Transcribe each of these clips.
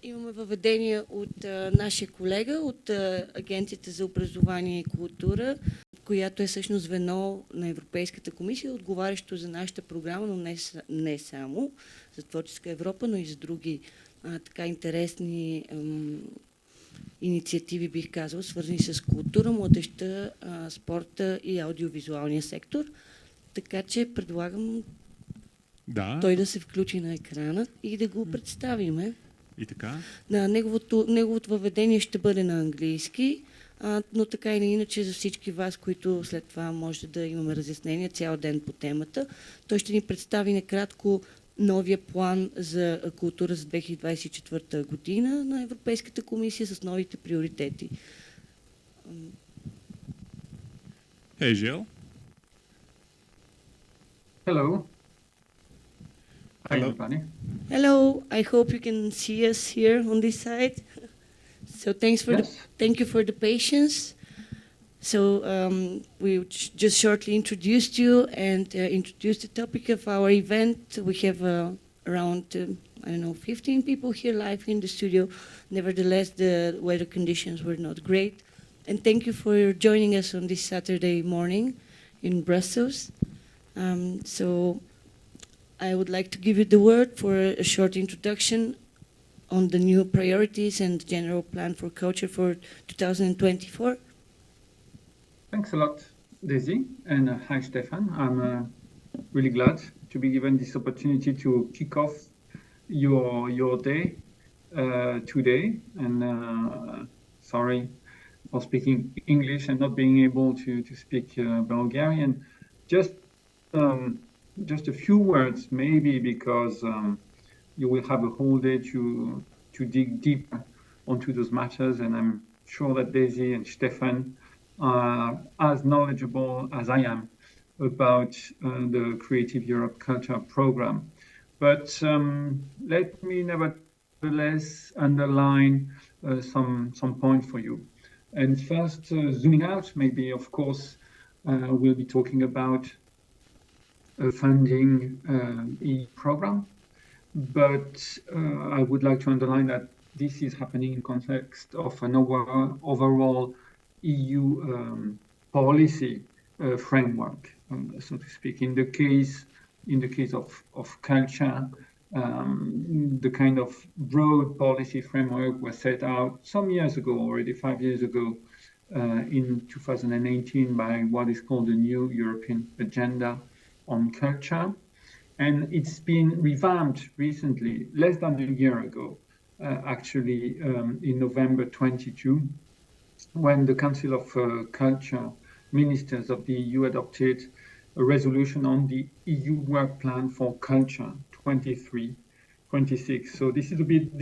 Имаме въведение от нашия колега от Агенцията за образование и култура, която е всъщност звено на Европейската комисия, отговарящо за нашата програма, но не само за Творческа Европа, но и за други така интересни инициативи, бих казал, свързани с култура, младежта, спорта и аудиовизуалния сектор. Така че предлагам той да се включи на екрана и да го представиме. И така? Да, неговото въведение ще бъде на английски, но така или иначе за всички вас, които след това може да имаме разяснения цял ден по темата. Той ще ни представи накратко новия план за култура за 2024 година на Европейската комисия с новите приоритети. Hey, Gilles. Hello. Hi, Hello. everybody. Hello. I hope you can see us here on this side. So thank you for the patience. So we just shortly introduced you and introduced the topic of our event. We have around 15 people here live in the studio. Nevertheless, the weather conditions were not great. And thank you for joining us on this Saturday morning in Brussels. So I would like to give you the word for a short introduction on the new priorities and general plan for culture for 2024. Thanks a lot, Daisy, and hi, Stefan. I'm really glad to be given this opportunity to kick off your day today. And sorry for speaking English and not being able to speak Bulgarian. Just a few words, maybe, because you will have a whole day to dig deeper onto those matters, and I'm sure that Daisy and Stefan are as knowledgeable as I am about the Creative Europe Culture Program. But let me nevertheless underline some points for you. And first, zooming out, maybe, of course, we'll be talking about funding program, but I would like to underline that this is happening in context of an overall EU policy framework, so to speak. In the case of culture, the kind of broad policy framework was set out some years ago, already 5 years ago, in 2018 by what is called the New European Agenda on Culture, and it's been revamped recently, less than a year ago, actually in November 22, when the Council of Culture Ministers of the EU adopted a resolution on the EU Work Plan for Culture 23-26. So this is a bit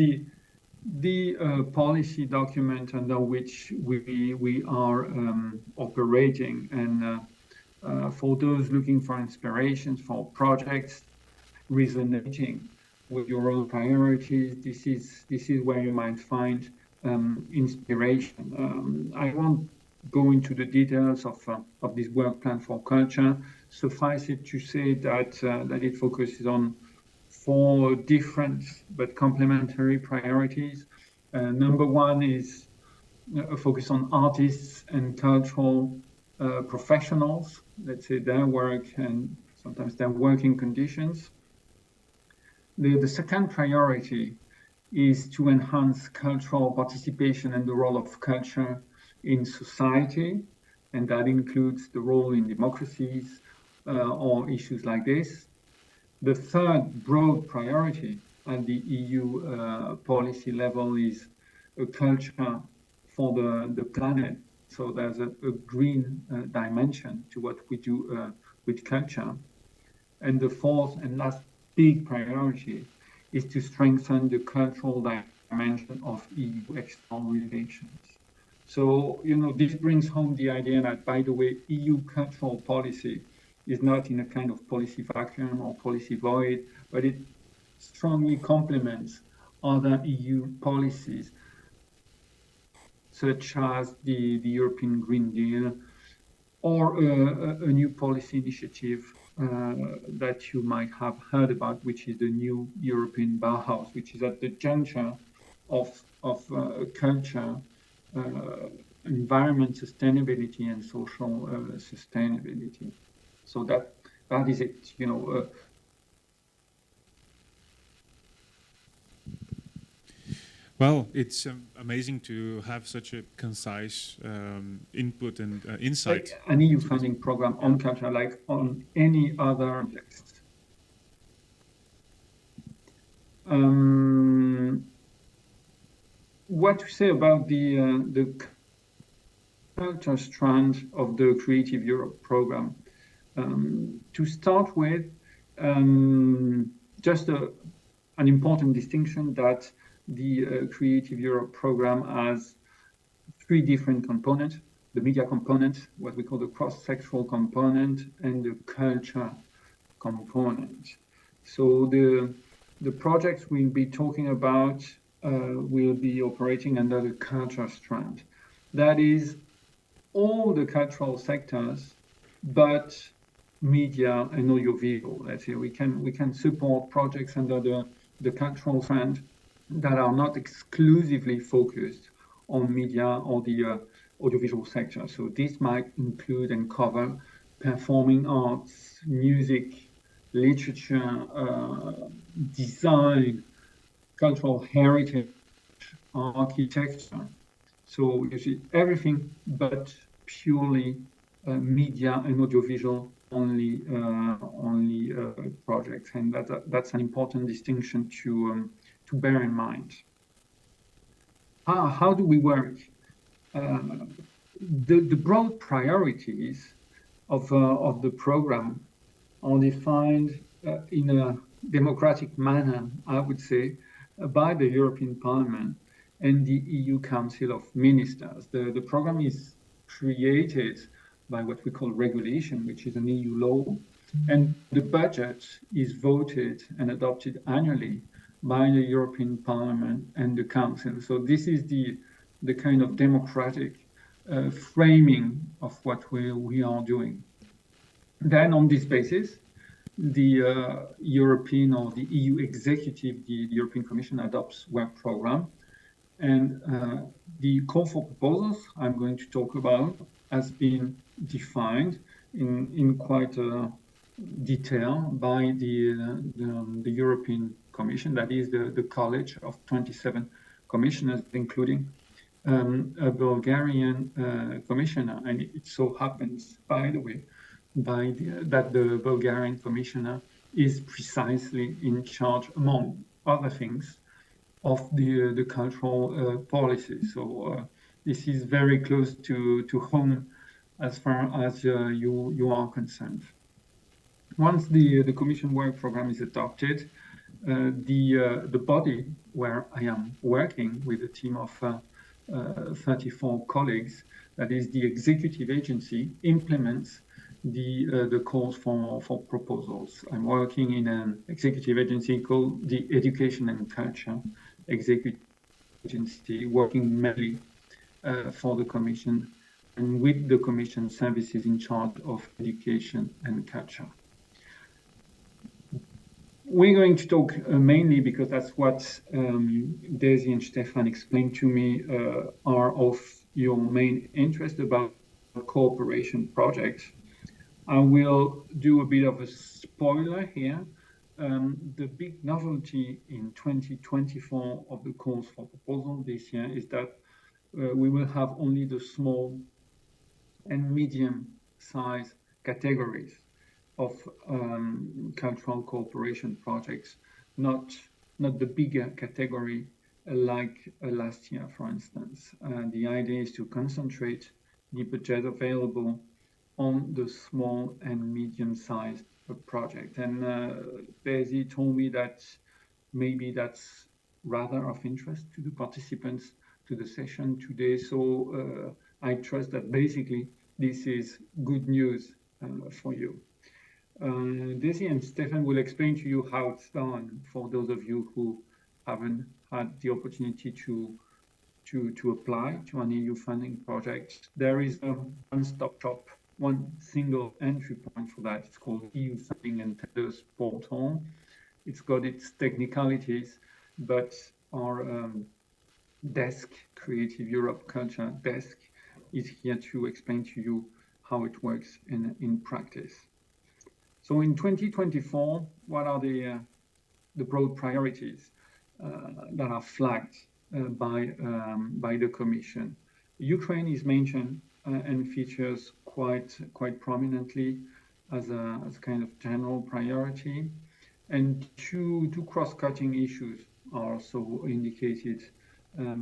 the policy document under which we are operating, and for those looking for inspirations for projects resonating with your own priorities, this is where you might find inspiration. I won't go into the details of this work plan for culture. Suffice it to say that it focuses on 4 different but complementary priorities. Number 1 is a focus on artists and cultural professionals, let's say their work and sometimes their working conditions. The second priority is to enhance cultural participation and the role of culture in society, and that includes the role in democracies or issues like this. The third broad priority at the EU policy level is a culture for the planet. So there's a green dimension to what we do with culture. And the fourth and last big priority is to strengthen the cultural dimension of EU external relations. So, this brings home the idea that, by the way, EU cultural policy is not in a kind of policy vacuum or policy void, but it strongly complements other EU policies, such as the European Green Deal, or a new policy initiative that you might have heard about, which is the new European Bauhaus, which is at the juncture of culture, environment sustainability, and social sustainability. So that is it. Well, it's amazing to have such a concise input and insight. Like an EU funding program on culture, like on any other text. What to say about the culture strand of the Creative Europe program? To start with, just an important distinction that the Creative Europe program has three different components: the media component, what we call the cross-sectoral component, and the culture component. So the projects we'll be talking about will be operating under the culture strand. That is all the cultural sectors, but media and audiovisual. Let's say we can support projects under the cultural strand that are not exclusively focused on media or the audiovisual sector. So this might include and cover performing arts, music, literature, design, cultural heritage, architecture. So you see everything but purely media and audiovisual only projects, and that's an important distinction to bear in mind. How do we work? The broad priorities of the program are defined in a democratic manner, I would say, by the European Parliament and the EU Council of Ministers. The program is created by what we call regulation, which is an EU law, and the budget is voted and adopted annually by the European Parliament and the Council. So this is the kind of democratic framing of what we are doing. Then on this basis, the European or the EU executive, the European Commission, adopts work program, and the call for proposals I'm going to talk about has been defined in quite detail by the European Commission, that is the college of 27 commissioners, including a Bulgarian commissioner. And it so happens, by the way, that the Bulgarian commissioner is precisely in charge, among other things, of the cultural policy. So this is very close to home as far as you are concerned. Once the Commission work program is adopted, the body where I am working with a team of 34 colleagues, that is the executive agency, implements the calls for proposals. I'm working in an executive agency called the Education and Culture Executive Agency, working mainly for the Commission and with the Commission services in charge of education and culture. We're going to talk mainly, because that's what Daisy and Stefan explained to me, are of your main interest about cooperation projects. I will do a bit of a spoiler here. The big novelty in 2024 of the calls for proposal this year is that we will have only the small and medium-sized categories of cultural cooperation projects, not the bigger category like last year, for instance. The idea is to concentrate the budget available on the small and medium-sized project. And Daisy told me that maybe that's rather of interest to the participants to the session today. So I trust that basically this is good news for you. Daisy and Stefan will explain to you how it's done for those of you who haven't had the opportunity to apply to an EU funding project. There is a one-stop shop, one single entry point for that. It's called EU Funding and Tenders Portal. It's got its technicalities, but our desk, Creative Europe Culture desk, is here to explain to you how it works in practice. So in 2024, what are the broad priorities that are flagged by the Commission? Ukraine is mentioned and features quite prominently as a kind of general priority, and two cross-cutting issues are also indicated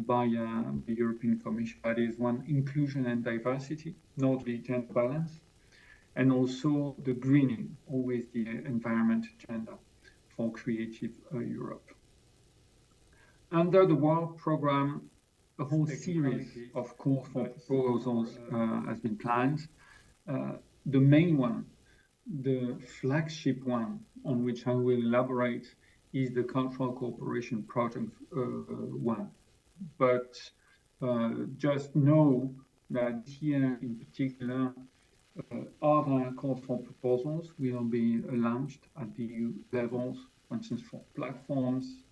by the European Commission. That is, one, inclusion and diversity, not the gender balance, and also the greening, always the environment agenda for Creative Europe. Under the work program, a whole series of calls for proposals has been planned. The main one, the flagship one on which I will elaborate, is the Cultural Cooperation Project 1. But just know that here in particular, other calls for proposals will be launched at the EU levels, for instance, for platforms,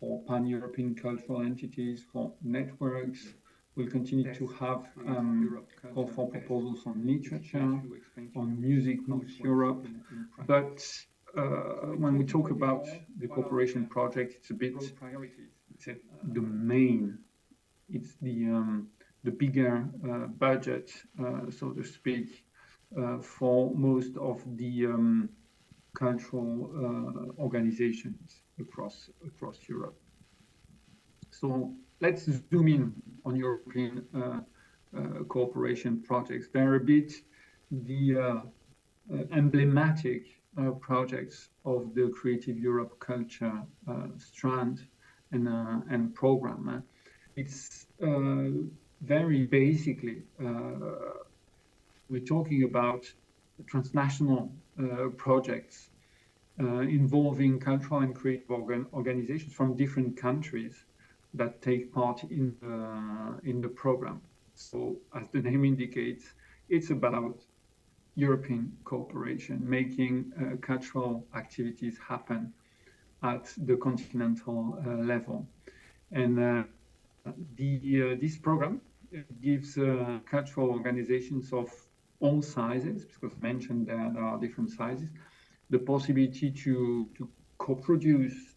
for pan-European cultural entities, for networks. We'll continue to have call for proposals on literature, on music across Europe. But when we talk about the cooperation project, it's a bit the main. It's the bigger budget, so to speak, for most of the cultural organizations across Europe. So let's zoom in on European cooperation projects. They're a bit the emblematic projects of the Creative Europe Culture strand and program. It's very basically, we're talking about transnational projects involving cultural and creative organizations from different countries that take part in the program. So, as the name indicates, it's about European cooperation, making cultural activities happen at the continental level. And this program gives cultural organizations of all sizes, because mentioned there are different sizes, the possibility to co-produce,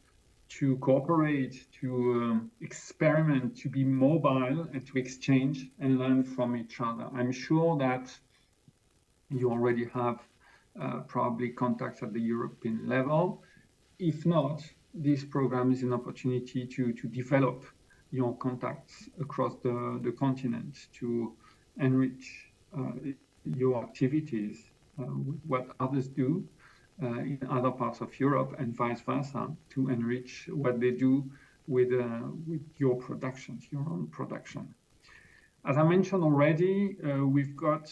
to cooperate, to experiment, to be mobile, and to exchange and learn from each other. I'm sure that you already have probably contacts at the European level. If not, this program is an opportunity to develop your contacts across the continent, to enrich your activities with what others do in other parts of Europe, and vice versa, to enrich what they do with your productions, your own production. As I mentioned already, we've got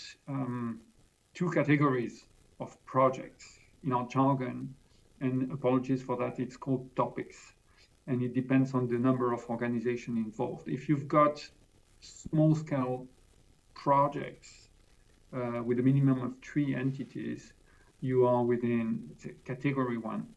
two categories of projects in our jargon, and apologies for that, it's called topics, and it depends on the number of organizations involved. If you've got small-scale projects with a minimum of 3 entities, you are within category 1.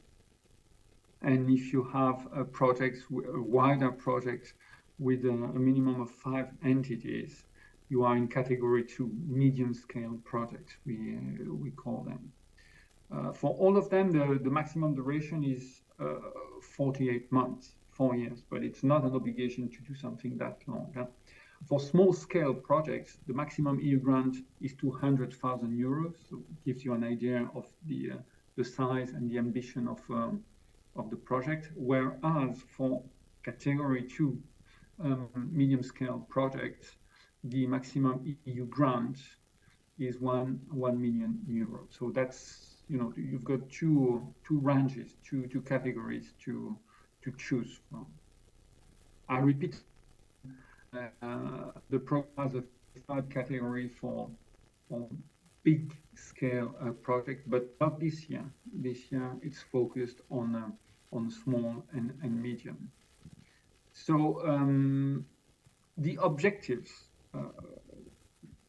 And if you have projects, wider projects with a minimum of 5 entities, you are in category 2, medium-scale projects, we call them. For all of them, the maximum duration is 48 months, 4 years, but it's not an obligation to do something that long. For small-scale projects, the maximum EU grant is 200,000 euros, so it gives you an idea of the size and the ambition of the project. Whereas for category 2, medium-scale projects, the maximum EU grant is 1 million euros. So that's, you've got two ranges, two categories to choose from. I repeat. The program has a 5 category for big scale projects, but not this year. This year it's focused on small and medium. So the objectives,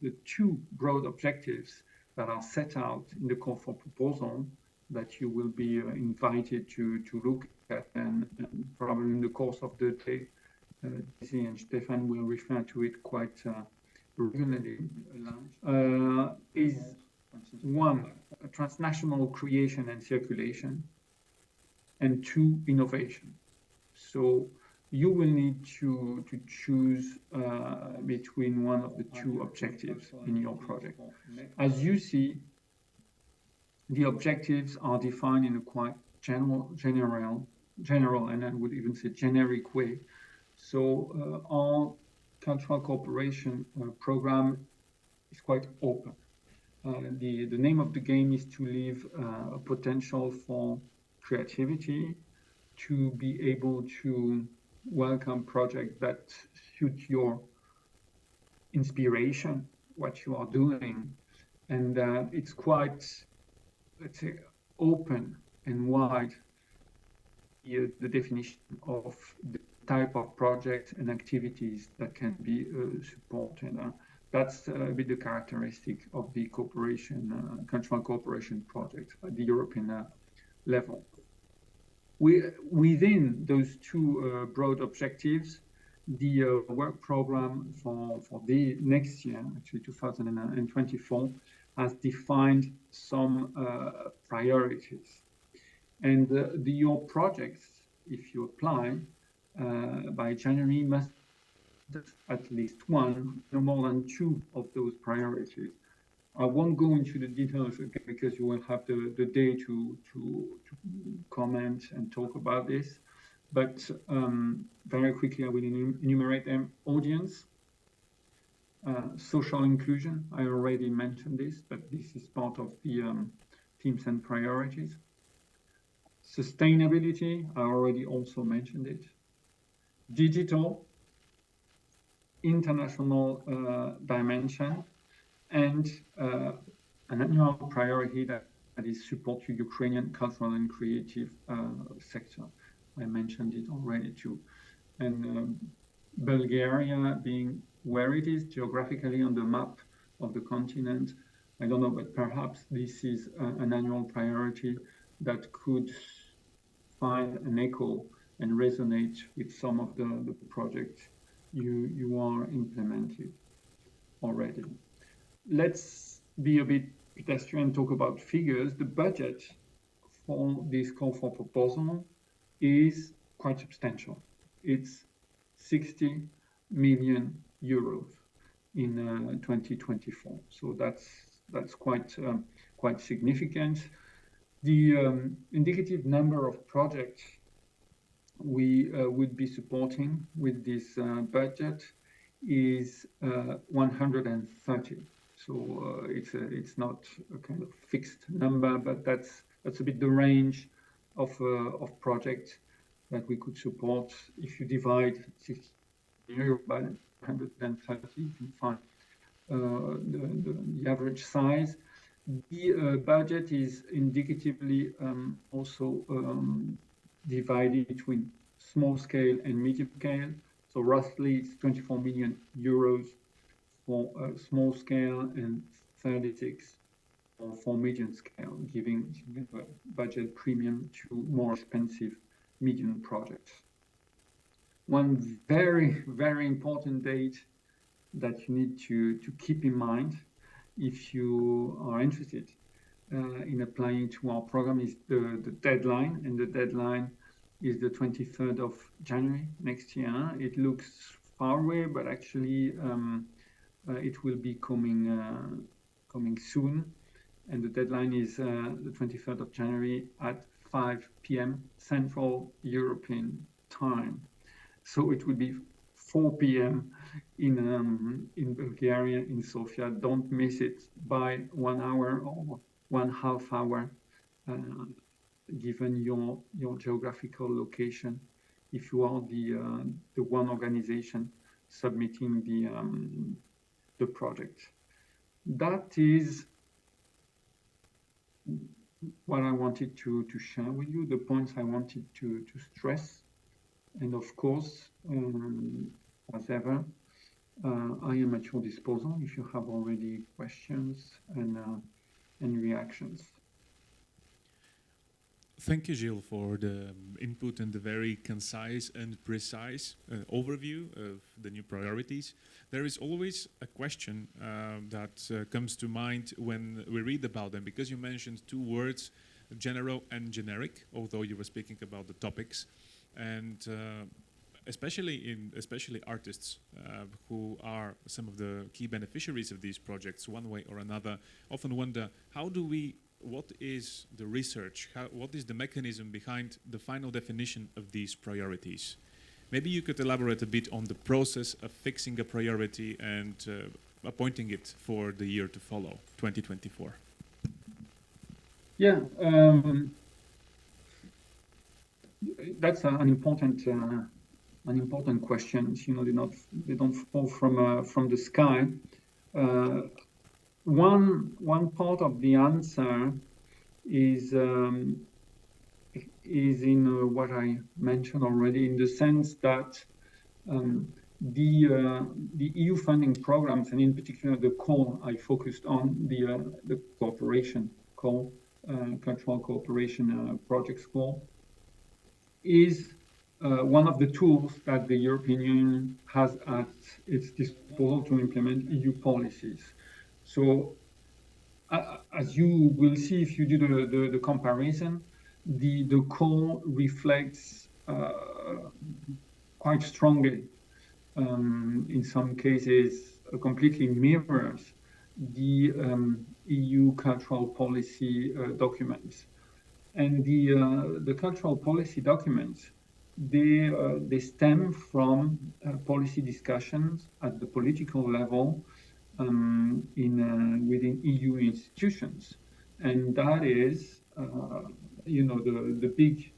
the 2 broad objectives that are set out in the call for proposal that you will be invited to look at, and probably in the course of the day Daisy and Stefan will refer to it quite regularly, is one, transnational creation and circulation, and two, innovation. So you will need to choose between one of the two objectives in your project. As you see, the objectives are defined in a quite general, and I would even say generic way. So our cultural cooperation program is quite open. The name of the game is to leave a potential for creativity, to be able to welcome projects that suit your inspiration, what you are doing. And it's quite, let's say, open and wide, the definition of the type of projects and activities that can be supported. That's a bit the characteristic of the cooperation, cultural cooperation project at the European level. Within those two broad objectives, the work program for the next year, actually 2024, has defined some priorities. And your projects, if you apply by January, must have at least one, no more than two of those priorities. I won't go into the details again because you will have the day to comment and talk about this. But very quickly, I will enumerate them. Audience, social inclusion. I already mentioned this, but this is part of the themes and priorities. Sustainability, I already also mentioned it. Digital, international dimension, and an annual priority that is support to Ukrainian cultural and creative sector. I mentioned it already too. And Bulgaria being where it is geographically on the map of the continent, I don't know, but perhaps this is an annual priority that could find an echo and resonate with some of the projects you are implementing already. Let's be a bit pedestrian, talk about figures. The budget for this call for proposal is quite substantial. It's 60 million euros in 2024. So that's quite significant. The indicative number of projects we would be supporting with this budget is 130. So it's not a kind of fixed number, but that's a bit the range of projects that we could support. If you divide 60 euros by 130, you can find the average size. The budget is indicatively also divided between small scale and medium scale. So roughly it's 24 million euros for small scale and 36 for medium scale, giving a budget premium to more expensive medium projects. One very, very important date that you need to keep in mind if you are interested in applying to our program is the deadline, and the deadline is the 23rd of January next year. It looks far away, but actually it will be coming soon, and the deadline is the 23rd of January at 5 p.m. Central European time. So it will be 4 p.m. in Bulgaria, in Sofia. Don't miss it by 1 hour or 1/2 hour, given your geographical location. If you are the one organization submitting the project, that is what I wanted to share with you. The points I wanted to stress. And of course, as ever, I am at your disposal if you have already questions and reactions. Thank you, Gilles, for the input and the very concise and precise overview of the new priorities. There is always a question that comes to mind when we read about them, because you mentioned two words, general and generic, although you were speaking about the topics. And especially artists who are some of the key beneficiaries of these projects, one way or another, often wonder, what is the research, what is the mechanism behind the final definition of these priorities? Maybe you could elaborate a bit on the process of fixing a priority and appointing it for the year to follow, 2024. Yeah, that's an important question. You know, they don't fall from the sky. One part of the answer is in what I mentioned already, in the sense that the EU funding programs, and in particular the call I focused on, the cooperation call, cultural cooperation projects call, is one of the tools that the European Union has at its disposal to implement EU policies. So, as you will see if you do the comparison, the call reflects quite strongly, in some cases, completely mirrors the EU cultural policy documents. And the cultural policy documents, they stem from policy discussions at the political level within EU institutions, and that is, the big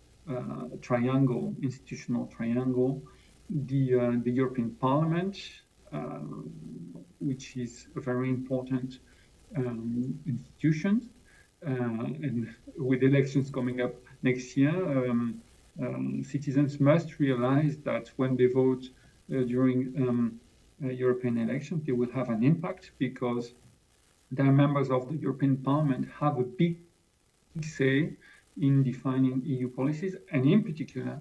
triangle, institutional triangle, the European Parliament, which is a very important institution, and with elections coming up next year, citizens must realize that when they vote during European elections, they will have an impact, because their members of the European Parliament have a big say in defining EU policies, and in particular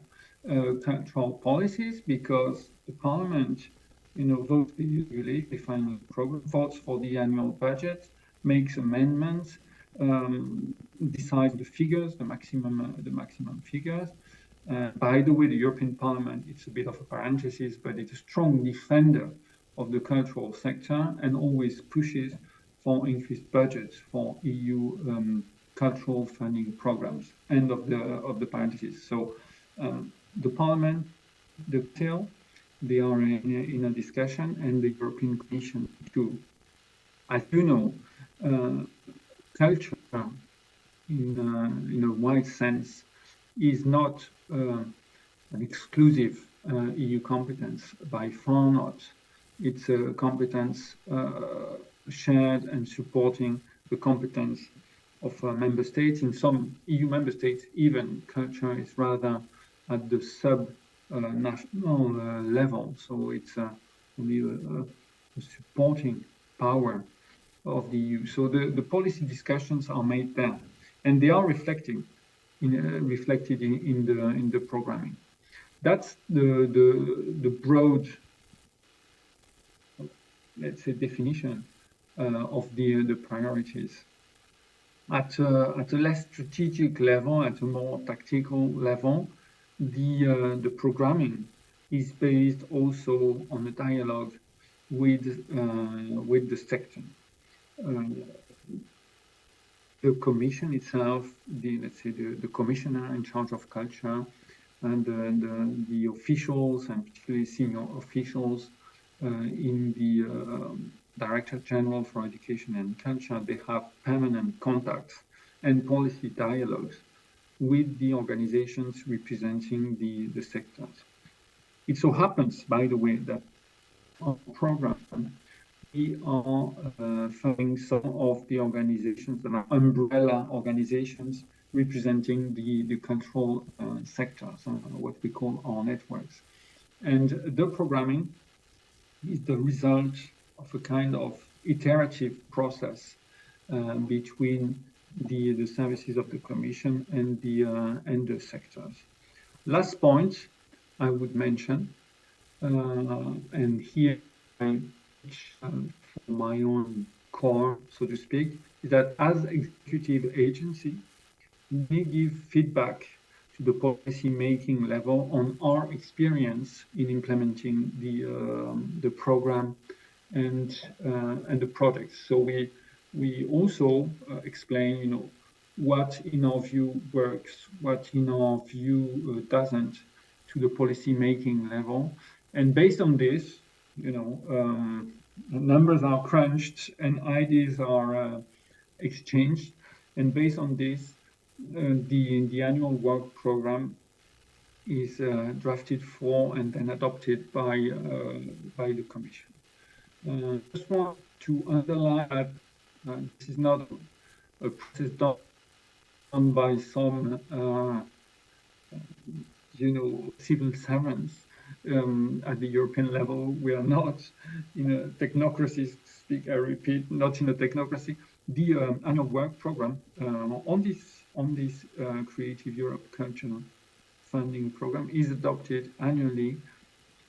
cultural policies, because the Parliament, votes the regulation, defining program, votes for the annual budget, makes amendments, decides the figures, the maximum figures. By the way, the European Parliament, it's a bit of a parenthesis, but it's a strong defender of the cultural sector and always pushes for increased budgets for EU cultural funding programs. End of the parenthesis. So the Parliament, the TIL, they are in a discussion, and the European Commission too. As you know, culture in a wide sense is not an exclusive EU competence, by far not. It's a competence shared and supporting the competence of member states. In some EU member states, even culture is rather at the sub-national level. So it's only a supporting power of the EU. So the policy discussions are made there, and they are reflected in the programming. That's the broad, let's say, definition of the priorities. At a less strategic level, at a more tactical level, the programming is based also on a dialogue with the sector. The Commission itself, the commissioner in charge of culture, and the officials, and particularly senior officials in the Director General for Education and Culture, they have permanent contacts and policy dialogues with the organizations representing the sectors. It so happens, by the way, that our program, we are funding some of the organizations that are umbrella organizations representing the cultural sectors, what we call our networks. And the programming is the result of a kind of iterative process between the services of the Commission and the sectors. Last point I would mention, and here I for my own core, so to speak, is that as executive agency, we may give feedback to the policy making level on our experience in implementing the program and the projects. So we also explain, what in our view works, what in our view doesn't, to the policy making level, and based on this, numbers are crunched and ideas are exchanged, and based on this, the annual work program is drafted for and then adopted by the Commission. Just want to underline that this is not a process done by some civil servants at the European level. We are not in a technocracy, I repeat, not in a technocracy. The annual work program on this Creative Europe Cultural Funding Program is adopted annually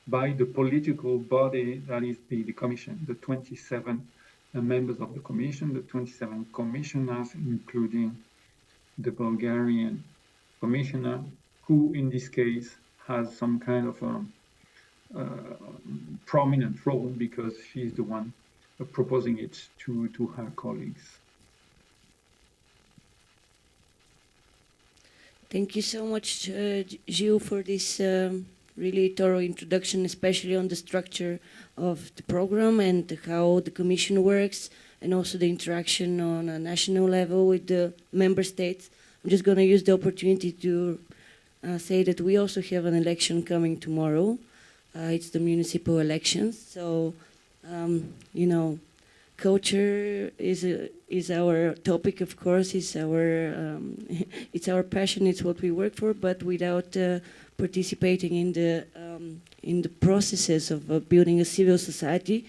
by the political body that is the Commission, the 27 members of the Commission, the 27 commissioners, including the Bulgarian commissioner, who in this case has some kind of a prominent role because she's the one proposing it to her colleagues. Thank you so much, Gilles, for this really thorough introduction, especially on the structure of the program and how the Commission works, and also the interaction on a national level with the member states. I'm just going to use the opportunity to say that we also have an election coming tomorrow. It's the municipal elections. So, culture is our topic, of course. It's our passion. It's what we work for. But without participating in the processes of building a civil society,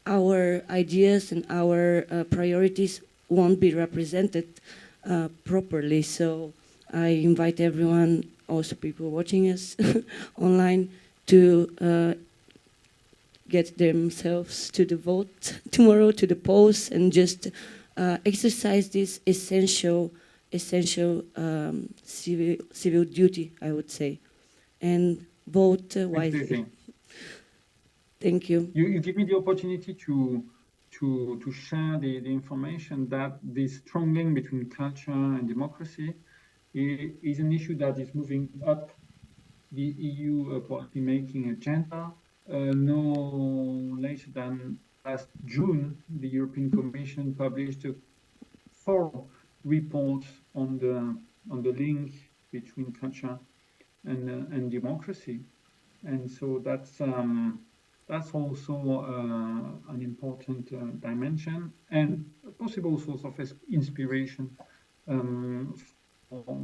our ideas and our priorities won't be represented properly. So I invite everyone, also people watching us online, to get themselves to the vote tomorrow, to the polls, and just exercise this essential civil duty, I would say, and vote wisely. Thank you. You give me the opportunity to share the information that this strong link between culture and democracy is an issue that is moving up the EU policy making agenda. No later than last June, the European Commission published a thorough report on the link between culture and democracy, and so that's also an important dimension and a possible source of inspiration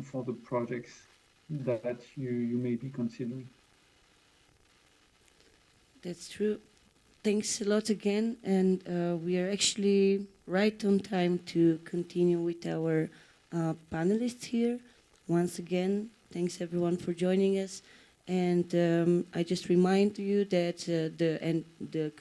for the projects that you may be considering. That's true. Thanks a lot again, and we are actually right on time to continue with our panelists here. Once again, thanks everyone for joining us, and I just remind you that the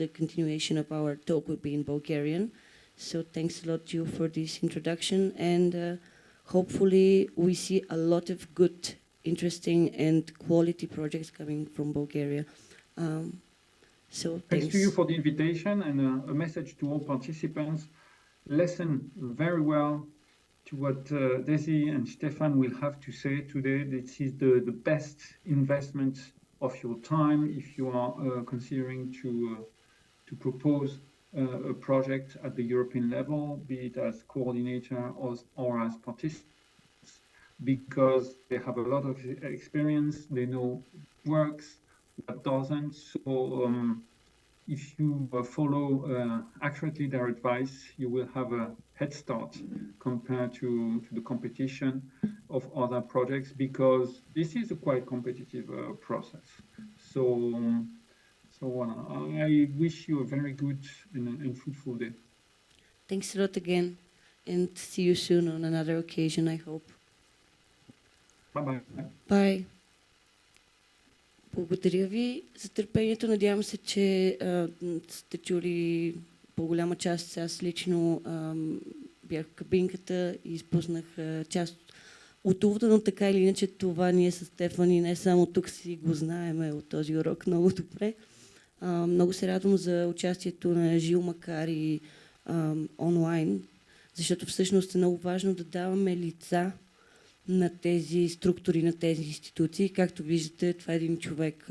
continuation of our talk will be in Bulgarian. So thanks a lot, Gilles, for this introduction, and hopefully we see a lot of good, interesting, and quality projects coming from Bulgaria. So thanks to you for the invitation, and a message to all participants. Listen very well to what Desi and Stefan will have to say today. This is the best investment of your time if you are considering to propose a project at the European level, be it as coordinator or as participants, because they have a lot of experience. They know what works, what doesn't. So if you follow accurately their advice, you will have a head start compared to the competition of other projects, because this is a quite competitive process. So I wish you a very good and fruitful day. Thanks a lot again. and see you soon on another occasion, I hope. Bye-bye. Bye. Благодаря ви за търпението. Надявам се, че сте чули по-голяма част. Аз лично бях в кабинката и изпуснах част от увода, но така или иначе това ние с Стефани не само тук си го знаеме от този урок много добре. Много се радвам за участието на Жил, макар и онлайн, защото всъщност е много важно да даваме лица на тези структури, на тези институции. Както виждате, това е един човек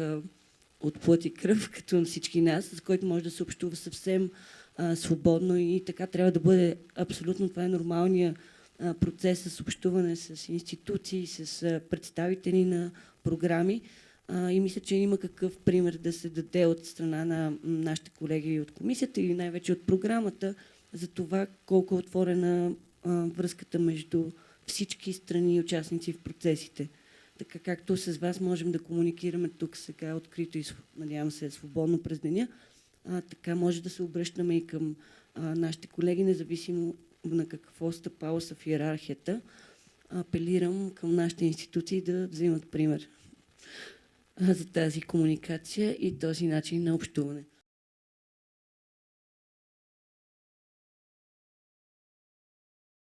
от плът и кръв, като на всички нас, с който може да се общува съвсем свободно и така трябва да бъде абсолютно. Това е нормалният процес с общуване с институции, с представители на програми. И мисля, че има какъв пример да се даде от страна на нашите колеги от комисията или най-вече от програмата за това колко е отворена връзката между всички страни и участници в процесите. Така както с вас можем да комуникираме тук сега открито и надявам се свободно през деня, така може да се обръщаме и към нашите колеги, независимо на какво стъпало са в иерархията. Апелирам към нашите институции да взимат пример за тази комуникация и този начин на общуване.